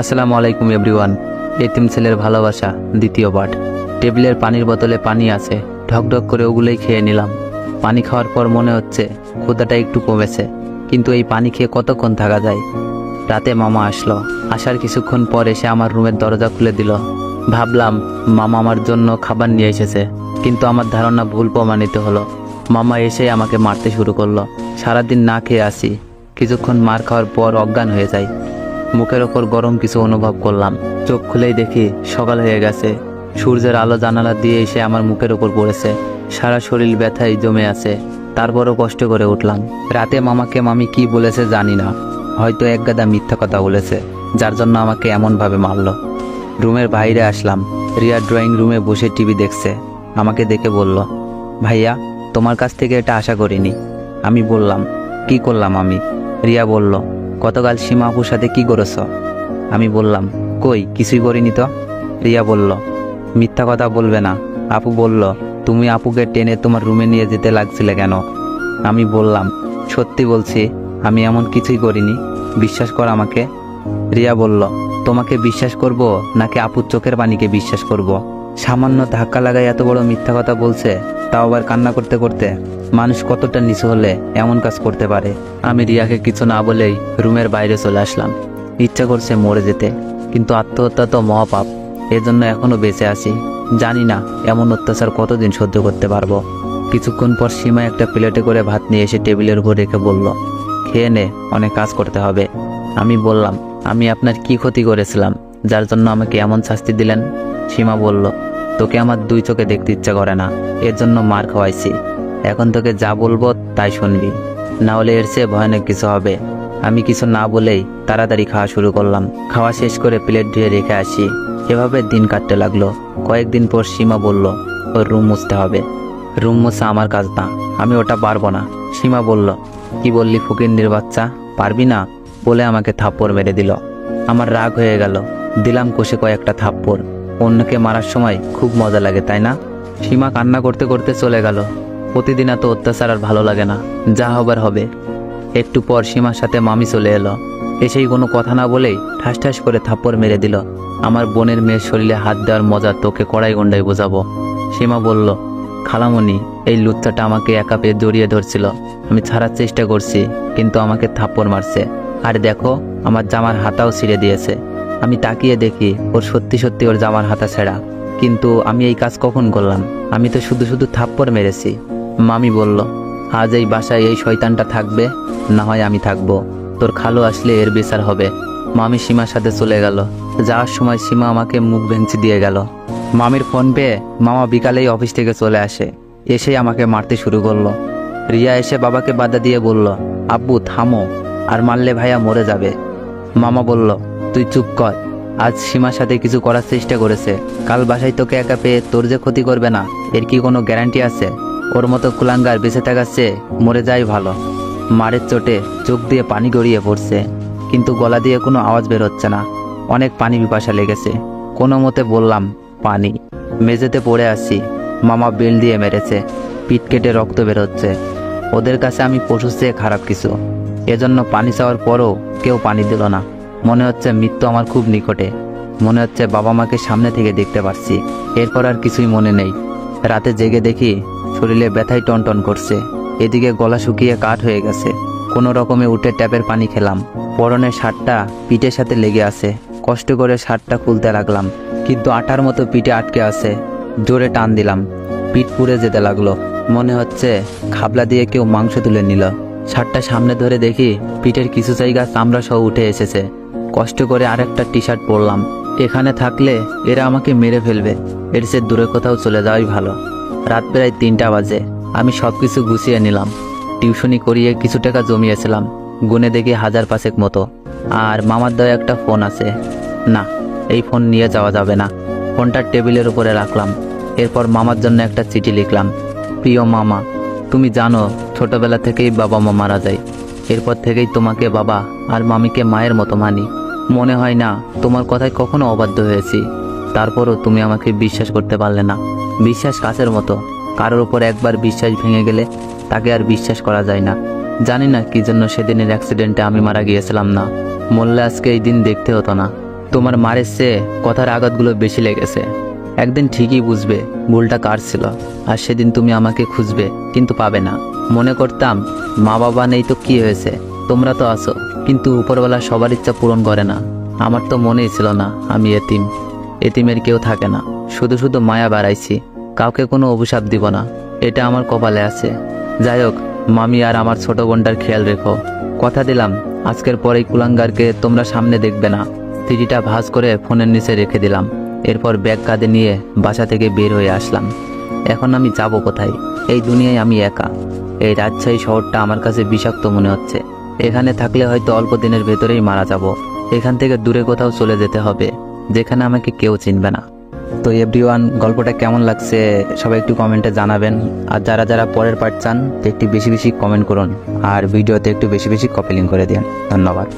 আসসালামু আলাইকুম এভরিওয়ান। এতিম ছেলের ভালোবাসা দ্বিতীয় পার্ট। টেবিলের পানির বোতলে পানি আছে, ঢকঢক করে ওগুলোই খেয়ে নিলাম। পানি খাওয়ার পর মনে হচ্ছে ক্ষুধাটা একটু কমেছে, কিন্তু এই পানি খেয়ে কতক্ষণ থাকা যায়। রাতে মামা আসলো, আসার কিছুক্ষণ পর এসে আমার রুমের দরজা খুলে দিল। ভাবলাম মামা আমার জন্য খাবার নিয়ে এসেছে, কিন্তু আমার ধারণা ভুল প্রমাণিত হলো। মামা এসেই আমাকে মারতে শুরু করলো। সারাদিন না খেয়ে আসি, কিছুক্ষণ মার খাওয়ার পর অজ্ঞান হয়ে যায়। মুখের ওপর গরম কিছু অনুভব করলাম। চোখ খুলেই দেখি সকাল হয়ে গেছে। সূর্যের আলো জানালা দিয়ে এসে আমার মুখের ওপর পড়েছে। সারা শরীর ব্যথায় জমে আছে, তারপরও কষ্ট করে উঠলাম। রাতে মামাকে মামি কি বলেছে জানি না, হয়তো এক গাদা মিথ্যা কথা বলেছে, যার জন্য আমাকে এমনভাবে মারল। রুমের বাইরে আসলাম। রিয়া ড্রয়িং রুমে বসে টিভি দেখছে। আমাকে দেখে বলল, ভাইয়া, তোমার কাছ থেকে এটা আশা করিনি। আমি বললাম, কি করলাম আমি? রিয়া বলল, গতকাল সীমা আপুর সাথে কি করেছ? আমি বললাম, কই কিছুই করিনি তো। রিয়া বলল, মিথ্যা কথা বলবে না। আপু বলল, তুমি আপুকে টেনে তোমার রুমে নিয়ে যেতে লাগছিলে কেন? আমি বললাম, সত্যি বলছি, আমি এমন কিছুই করিনি, বিশ্বাস কর আমাকে। রিয়া বলল, তোমাকে বিশ্বাস করব নাকি আপুর চোখের পানিকে বিশ্বাস করব? সামান্য ধাক্কা লাগায় এত বড় মিথ্যা কথা বলছে, তাও আবার কান্না করতে করতে। মানুষ কতটা নিচু হলে এমন কাজ করতে পারে? আমি রিয়াকে কিছু না বলেই রুমের বাইরে চলে আসলাম। ইচ্ছা করছে মরে যেতে, কিন্তু আত্মহত্যা তো মহাপাপ, এজন্য এখনো বেঁচে আছি। জানি না এমন অত্যাচার কতদিন সহ্য করতে পারবো। কিছুক্ষণ পর সীমা একটা প্লেটে করে ভাত নিয়ে এসে টেবিলের উপর রেখে বলল, খেয়ে নে, অনেক কাজ করতে হবে। আমি বললাম, আমি আপনার কি ক্ষতি করেছিলাম যার জন্য আমাকে এমন শাস্তি দিলেন? সীমা বলল, তোকে আমার দুই চোখে দেখতে ইচ্ছা করে না, এর জন্য মার খাওয়াইছি। এখন তোকে যা বলবো তাই শুনবি, না হলে এর চেয়ে ভয়ানক কিছু হবে। আমি কিছু না বলেই তাড়াতাড়ি খাওয়া শুরু করলাম। খাওয়া শেষ করে প্লেট ধুয়ে রেখে আসি। এভাবে দিন কাটতে লাগলো। কয়েকদিন পর সীমা বলল, ওর রুম মুছতে হবে। রুম মোছা আমার কাজ না, আমি ওটা পারবো না। সীমা বলল, কি বললি ফকিন্নির বাচ্চা, পারবি না? বলে আমাকে থাপ্পড় মেরে দিল। আমার রাগ হয়ে গেল, দিলাম কষে কয়েকটা থাপ্পড়। অন্যকে মারার সময় খুব মজা লাগে, তাই না? সীমা কান্না করতে করতে চলে গেল। প্রতিদিন এত অত্যাচার আর ভালো লাগে না, যা হবার হবে। একটু পর সীমার সাথে মামি চলে এলো। এসেই কোনো কথা না বলেই ঠাস ঠাস করে থাপ্পড় মেরে দিল। আমার বোনের মেয়ের শরীরে হাত দেওয়ার মজা তোকে কড়াই গন্ডায় বোঝাবো। সীমা বলল, খালামণি, এই লুচ্চাটা আমাকে একা পেয়ে জড়িয়ে ধরছিল। আমি ছাড়ার চেষ্টা করছি, কিন্তু আমাকে থাপ্পড় মারছে। আর দেখো, আমার জামার হাতাও ছিঁড়ে দিয়েছে। আমি তাকিয়ে দেখি ওর সত্যি সত্যি ওর জামার হাতা ছেঁড়া। কিন্তু আমি এই কাজ কখন করলাম? আমি তো শুধু শুধু থাপ্পড় মেরেছি। মামি বলল, আজ এই বাসায় এই শয়তানটা থাকবে, না হয় আমি থাকবো। তোর খালু আসলে এর বিচার হবে। মামি সীমার সাথে চলে গেল। যাওয়ার সময় সীমা আমাকে মুখ ভেঙচি দিয়ে গেল। মামির ফোন পেয়ে মামা বিকালেই অফিস থেকে চলে আসে। এসেই আমাকে মারতে শুরু করলো। রিয়া এসে বাবাকে বাধা দিয়ে বলল, আব্বু থামো, আর মারলে ভাইয়া মরে যাবে। মামা বলল, তুই চুপ কর। আজ সীমার সাথে কিছু করার চেষ্টা করেছে, কাল বাসায় তোকে একা পেয়ে তোর যে ক্ষতি করবে না, এর কি কোনো গ্যারান্টি আছে? ওর মতো কুলাঙ্গার বেঁচে থাকার চেয়ে মরে যাই ভালো। মারের চোটে চোখ দিয়ে পানি গড়িয়ে পড়ছে, কিন্তু গলা দিয়ে কোনো আওয়াজ বের হচ্ছে না। অনেক পানি পিপাসা লেগেছে। কোনো মতে বললাম, পানি। মেঝেতে পড়ে আসি। মামা বেল দিয়ে মেরেছে, পিঠ কেটে রক্ত বেরোচ্ছে। ওদের কাছে আমি পশুর চেয়ে খারাপ কিছু। এজন্য পানি চাওয়ার পরও কেউ পানি দিল না। মনে হচ্ছে মৃত্যু আমার খুব নিকটে। মনে হচ্ছে বাবা মাকে সামনে থেকে দেখতে পাচ্ছি। এরপর আর কিছুই মনে নেই। রাতে জেগে দেখি শরীরে ব্যথায় টনটন করছে। এদিকে গলা শুকিয়ে কাঠ হয়ে গেছে। কোনো রকমে উঠে ট্যাপের পানি খেলাম। পরনের শার্টটা পিঠের সাথে লেগে আছে। কষ্ট করে শার্টটা খুলতে লাগলাম, কিন্তু আটার মতো পিঠে আটকে আছে। জোরে টান দিলাম, পিঠ পুড়ে যেতে লাগলো। মনে হচ্ছে খাবলা দিয়ে কেউ মাংস তুলে নিল। শার্টটা সামনে ধরে দেখি পিঠের কিছু জায়গা চামড়া সহ উঠে এসেছে। কষ্ট করে আরেকটা টি শার্ট পরলাম। এখানে থাকলে এরা আমাকে মেরে ফেলবে, এর চেয়ে দূরে কোথাও চলে যাওয়াই ভালো। রাত প্রায় 3টা বাজে। আমি সব কিছু গুছিয়ে নিলাম। টিউশনি করিয়ে কিছু টাকা জমিয়েছিলাম, গুনে দেখি 1000-5 মতো। আর মামার দেওয়া একটা ফোন আছে। না, এই ফোন নিয়ে যাওয়া যাবে না। ফোনটা টেবিলের উপরে রাখলাম। এরপর মামার জন্য একটা চিঠি লিখলাম। প্রিয় মামা, তুমি জানো ছোটবেলা থেকেই বাবা মা মারা যায়। এরপর থেকেই তোমাকে বাবা আর মামিকে মায়ের মতো মানি। মনে হয় না তোমার কথায় কখনো অবাধ্য হয়েছি। তারপরও তুমি আমাকে বিশ্বাস করতে পারলে না। বিশ্বাস কাচের মতো, কারোর উপর একবার বিশ্বাস ভেঙে গেলে তাকে আর বিশ্বাস করা যায় না। জানি না কি জন্য সেদিনের অ্যাক্সিডেন্টে আমি মারা গিয়েছিলাম না। মরলে আজকে এই দিন দেখতে হতো না। তোমার মারের চেয়ে কথার আঘাতগুলো বেশি লেগেছে। একদিন ঠিকই বুঝবে ভুলটা কার ছিল, আর সেদিন তুমি আমাকে খুঁজবে কিন্তু পাবে না। মনে করতাম মা বাবা নেই তো কি হয়েছে, তোমরা তো আছো, কিন্তু উপরওয়ালা সবার ইচ্ছা পূরণ করে না। আমার তো মনেই ছিল না আমি এতিম। এতিমের কেউ থাকে না, শুধু শুধু মায়া বাড়াইছি। কাউকে কোনো অভিশাপ দিব না, এটা আমার কপালে আছে। যাই হোক, মামি আর আমার ছোট বোনটার খেয়াল রেখো। কথা দিলাম আজকের পরেই কুলাঙ্গারকে তোমরা সামনে দেখবে না। সিডিটা ভাঁজ করে ফোনের নিচে রেখে দিলাম। এরপর ব্যাগ কাঁধে নিয়ে বাসা থেকে বের হয়ে আসলাম। এখন আমি যাব কোথায়? এই দুনিয়ায় আমি একা। এই রাজশাহী শহরটা আমার কাছে বিষাক্ত মনে হচ্ছে। এখানে থাকলে হয়তো অল্প দিনের ভেতরেই মারা যাব। এখান থেকে দূরে কোথাও চলে যেতে হবে, যেখানে আমাকে কেউ চিনবে না। তো এভরিওয়ান, গল্পটা কেমন লাগছে সবাই একটু কমেন্টে জানাবেন। আর যারা যারা পরের পার্ট চান একটু বেশি বেশি কমেন্ট করুন, আর ভিডিওতে একটু বেশি বেশি কপি লিঙ্ক করে দিন। ধন্যবাদ।